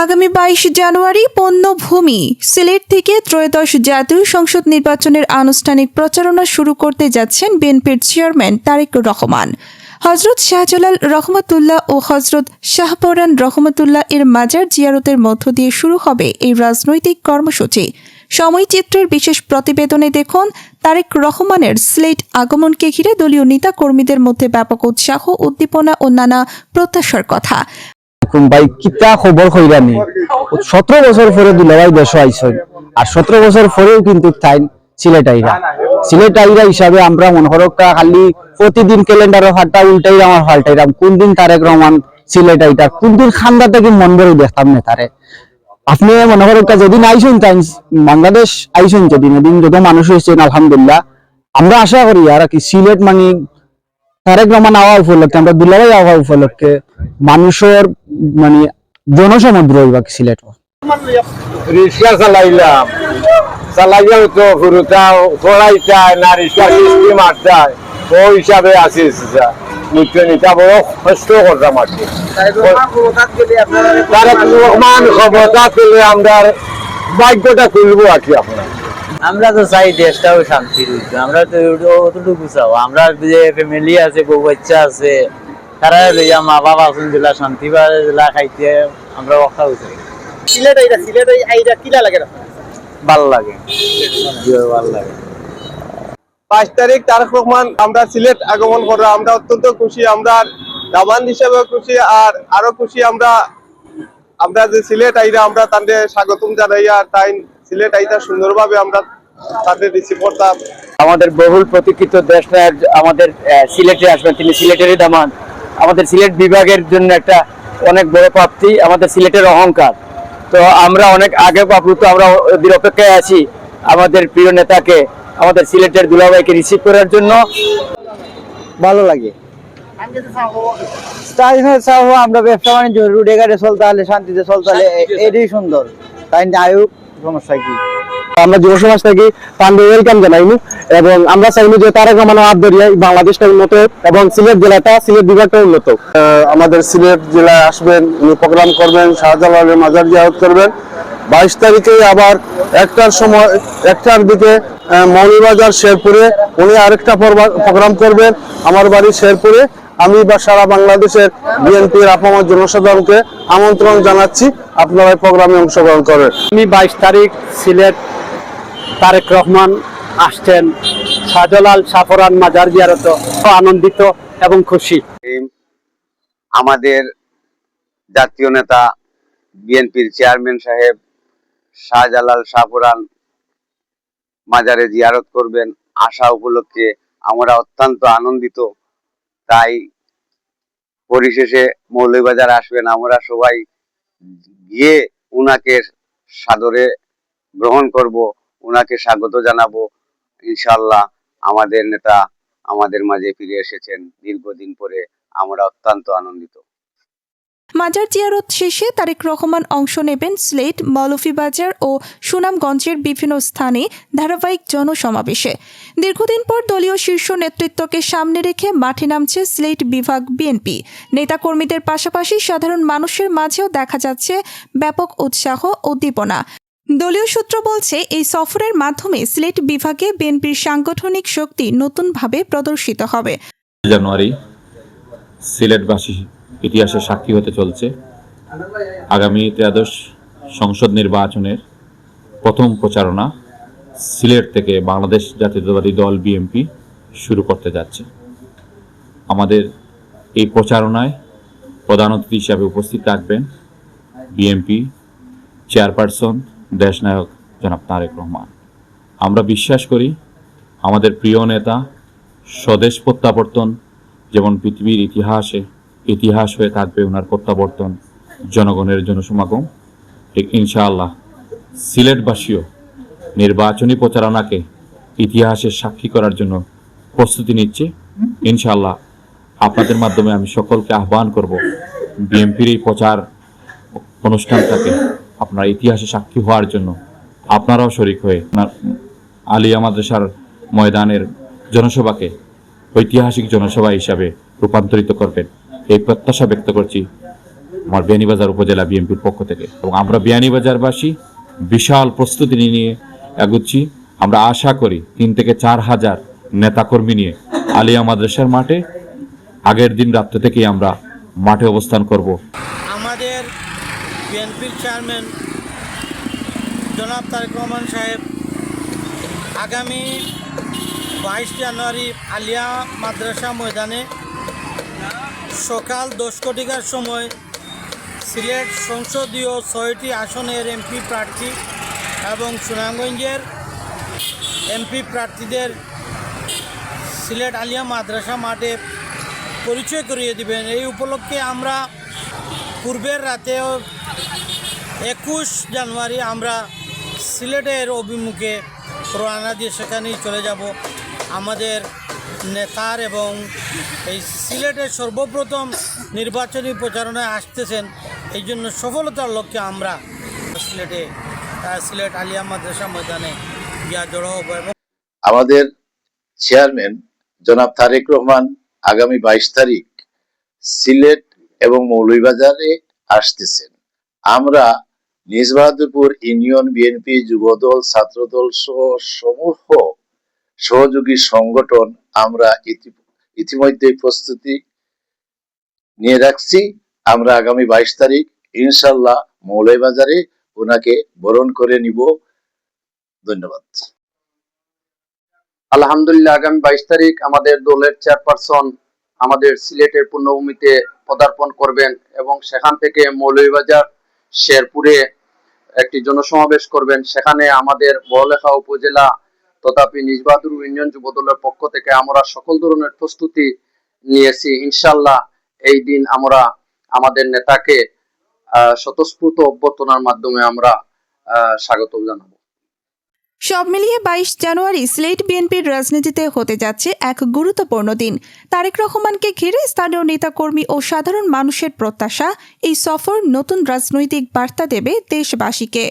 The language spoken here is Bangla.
আগামী 22 জানুয়ারি পণ্যভূমি সিলেট থেকে ত্রয়োদশ জাতীয় সংসদ নির্বাচনের আনুষ্ঠানিক প্রচারণা শুরু করতে যাচ্ছেন বিএনপির চেয়ারম্যান তারেক রহমান। হজরত শাহজালাল রহমতুল্লাহ ও হজরত শাহপরান রহমতুল্লাহ এর মাজার জিয়ারতের মধ্য দিয়ে শুরু হবে এই রাজনৈতিক কর্মসূচি। সময়চিত্রের বিশেষ প্রতিবেদনে দেখুন তারেক রহমানের সিলেট আগমনকে ঘিরে দলীয় নেতা কর্মীদের মধ্যে ব্যাপক উৎসাহ, উদ্দীপনা ও নানা প্রত্যাশার কথা। ভাই কিতা খবর কইরানি 17 বছর পরে দুলাভাই দেশ আইছেন, আর 17 বছর পরেও কিন্তু তাই সিলেট আইরা হিসাবে আমরা মনে করো খালি প্রতিদিন ক্যালেন্ডারে ফাটা উল্টাই আমার ফাল্টাইরাম কোন দিন তারেক রহমান সিলেট আইটা, কোন দিন খান্দা থেকে মন ভরে দেখতাম না তারে। আপনি মনে করো যেদিন আইসেন তাই বাংলাদেশ আইসেন, যেদিন এদিন যত মানুষ হয়েছেন আলহামদুলিল্লাহ। আমরা আশা করি আর কি সিলেট মানে তারেক রহমান আওয়া উপলক্ষে, আমরা দুলাভাই আওয়া উপলক্ষে মানুষের মানে জনসমুদ্র হইবা সিলেট। রিক্সা চালাইলাম তো ফুরুতা চড়াইতা না রিক্সা কিস্তি মারতায় ও হিসাবে আসিস নিতা বড় কষ্ট করতাম আর কি। তারেক রহমান ক্ষমতা পেলে আমরা ভাগ্যটা খুলবো আর কি। আপনার আমরা তো চাই দেশটাও শান্তি রইতো, আমরা তো অতটুকু চাও। আমরা যে ফ্যামিলি আছে, বউ বাচ্চা আছে, তারা লইয়া মা বাবা আছেন, যেটা শান্তি বা যেটা খাইতে আমরা রক্ষা হয়েছে। সিলেট আইরা কিলা লাগে না? ভাল লাগে, ভাল লাগে। 5 তারিখ তারেক রহমান আমরা সিলেট আগমন করা আমরা অত্যন্ত খুশি। আমরা দামান হিসেবে খুশি, আর আরো খুশি আমরা যে সিলেট আইরা আমরা তাদের স্বাগতম জানাই, আর তাই সিলেট আইতা সুন্দরভাবে আমরা তাদের রিসিভ করতাম। আমাদের বহুল প্রতীক্ষিত দেশ নায়ক আমাদের সিলেটে আসবেন, তিনি সিলেটেরই দামান। আমাদের সিলেট বিভাগের জন্য একটা অনেক বড় প্রাপ্তি, আমাদের সিলেটের অহংকার। তো আমরা অনেক আগে প্রাপ্ত, আমরা ওদের অপেক্ষায় আছি আমাদের প্রিয় নেতাকে, আমাদের সিলেটের দুলাভাইকে রিসিভ করার জন্য। ভালো লাগে আমরা ব্যবসা বাণিজ্য রুডে গাড়ি চলতে হলে, শান্তিতে চলতে হলে এটাই সুন্দর। তাই আয়ুক সমস্যা কি, আমরা যুব সমাজ থেকে পান্ডে ওয়েলকাম জানাইনি, এবং আমরা চাইনি যে তারেক রহমান হাত ধরিয়া বাংলাদেশটা উন্নত এবং সিলেট জেলাটা, সিলেট বিভাগটা উন্নত। আমাদের সিলেট জেলায় আসবেন, উনি প্রোগ্রাম করবেন, শাহজালালের মাজার জিয়ারত করবেন। 22 তারিখে আবার 1টার দিকে মৌলভীবাজার শেরপুরে উনি আরেকটা প্রোগ্রাম করবেন আমার বাড়ি শেরপুরে। আমি বা সারা বাংলাদেশের বিএনপির আপামর জনসাধারণকে আমন্ত্রণ জানাচ্ছি, আপনারা প্রোগ্রামে অংশগ্রহণ করবেন। আমি 22 তারিখ সিলেট তারেক রহমান আসছেন, শাহজালাল শাহপরান মাজার জিয়ারত, আনন্দিত এবং খুশি। আমাদের জাতীয় নেতা বিএনপির চেয়ারম্যান সাহেব শাহজালাল শাহপরান মাজারে জিয়ারত করবেন আসা উপলক্ষে আমরা অত্যন্ত আনন্দিত। তাই পরিশেষে মৌলভীবাজার আসবেন, আমরা সবাই গিয়ে উনাকে সাদরে গ্রহণ করব, উনাকে স্বাগত জানাবো। ইনশাআল্লাহ আমাদের নেতা আমাদের মাঝে ফিরে এসেছেন দীর্ঘদিন পরে, আমরা অত্যন্ত আনন্দিত। মাজার জিয়ারত শেষে তারেক রহমান অংশ নেবেন সিলেট, মৌলভীবাজার ও সুনামগঞ্জের বিভিন্ন স্থানে ধারাবাহিক জনসমাবেশে। দীর্ঘদিন পর দলীয় শীর্ষ নেতৃত্বকে সামনে রেখে মাঠে নামছে সিলেট বিভাগ বিএনপি। নেতাকর্মীদের পাশাপাশি সাধারণ মানুষের মাঝেও দেখা যাচ্ছে ব্যাপক উৎসাহ, উদ্দীপনা। দলীয় সূত্র বলছে, এই সফরের মাধ্যমে সিলেট বিভাগে বিএনপির সাংগঠনিক শক্তি নতুনভাবে প্রদর্শিত হবে। জানুয়ারি সিলেটবাসী ইতিহাসে সাক্ষী হতে চলছে। আগামী ত্রয়োদশ সংসদ নির্বাচনের প্রথম প্রচারণা সিলেট থেকে বাংলাদেশ জাতীয়তাবাদী দল বিএনপি শুরু করতে যাচ্ছে। আমাদের এই প্রচারণায় প্রধান অতিথি হিসাবে উপস্থিত থাকবেন বিএনপি চেয়ারপারসন দেশনায়ক জনাব তারেক রহমান। আমরা বিশ্বাস করি আমাদের প্রিয় নেতা স্বদেশ প্রত্যাবর্তন যেমন পৃথিবীর ইতিহাস হয়ে থাকবে, ওনার প্রত্যাবর্তন, জনগণের জনসমাগম, ঠিক ইনশাআল্লাহ সিলেটবাসীও নির্বাচনী প্রচারণাকে ইতিহাসের সাক্ষী করার জন্য প্রস্তুতি নিচ্ছে। ইনশাআল্লাহ আপনাদের মাধ্যমে আমি সকলকে আহ্বান করব, বিএনপির এই প্রচার অনুষ্ঠানটাকে আপনারা ইতিহাসে সাক্ষী হওয়ার জন্য আপনারাও শরিক হয়ে আলিয়া মাদ্রাসার ময়দানের জনসভাকে ঐতিহাসিক জনসভা হিসাবে রূপান্তরিত করবেন, এই প্রত্যাশা ব্যক্ত করছি। আমার বিয়ানীবাজার উপজেলা বিএনপির পক্ষ থেকে, এবং আমরা বিয়ানীবাজারবাসী বিশাল প্রস্তুতি নিয়ে এগুচ্ছি। আমরা আশা করি 3 থেকে 4 হাজার নেতাকর্মী নিয়ে আলিয়া মাদ্রাসার মাঠে আগের দিন রাত্রে থেকেই আমরা মাঠে অবস্থান করব। আমাদের বিএনপির চেয়ারম্যান জনাব তারেক রহমান সাহেব আগামী 22 জানুয়ারি আলিয়া মাদ্রাসা ময়দানে সকাল 10 কোটিকার সময় সিলেট সংসদীয় 6টি আসনের এমপি প্রার্থী এবং সুনামগঞ্জের এমপি প্রার্থীদের সিলেট আলিয়া মাদ্রাসা মাঠে পরিচয় করিয়ে দিবেন। এই উপলক্ষে আমরা পূর্বের রাতেও 21 জানুয়ারি আমরা সিলেটের অভিমুখে রওনা দিয়ে সেখানেই চলে যাব। আমাদের নেতার এবং এই সিলেটের সর্বপ্রথম নির্বাচনী প্রচারণায় আসতেছেন, এই জন্য সফলতার লক্ষ্যে আমরা সিলেট আলিয়া মাদ্রাসা ময়দানে গিয়া জড়ো হব। এবং আমাদের চেয়ারম্যান জনাব তারেক রহমান আগামী 22 তারিখ সিলেট এবং মৌলভীবাজারে আসতেছেন। আমরা নিজ বাহাদুরপুর ইউনিয়ন বিএনপি, যুবদল, ছাত্রদল সহ সমূহ সহযোগী সংগঠন আমরা ইতিমধ্যে প্রস্তুতি নিয়ে রাখছি। আমরা আগামী 22 তারিখ ইনশাল্লাহ মৌলভীবাজারে ওনাকে বরণ করে নিব। ধন্যবাদ। আলহামদুলিল্লাহ, আগামী 22 তারিখ আমাদের দলের চেয়ারপারসন আমাদের সিলেটের পূর্ণভূমিতে পদার্পণ করবেন এবং সেখান থেকে মৌলভীবাজার শেরপুরে একটি জনসমাবেশ করবেন। সেখানে আমাদের বড়লেখা উপজেলা তথাপি নিজ বাহাদুর ইউনিয়ন যুবদলের পক্ষ থেকে আমরা সকল ধরনের প্রস্তুতি নিয়েছি। ইনশাল্লাহ এই দিন আমরা আমাদের নেতাকে স্বতঃস্ফূর্ত অভ্যর্থনার মাধ্যমে আমরা স্বাগত জানাবো। সব মিলিয়ে 22 জানুয়ারি সিলেট বিএনপির রাজনীতিতে হতে যাচ্ছে এক গুরুত্বপূর্ণ দিন। তারেক রহমানকে ঘিরে স্থানীয় নেতাকর্মী ও সাধারণ মানুষের প্রত্যাশা, এই সফর নতুন রাজনৈতিক বার্তা দেবে দেশবাসীকে।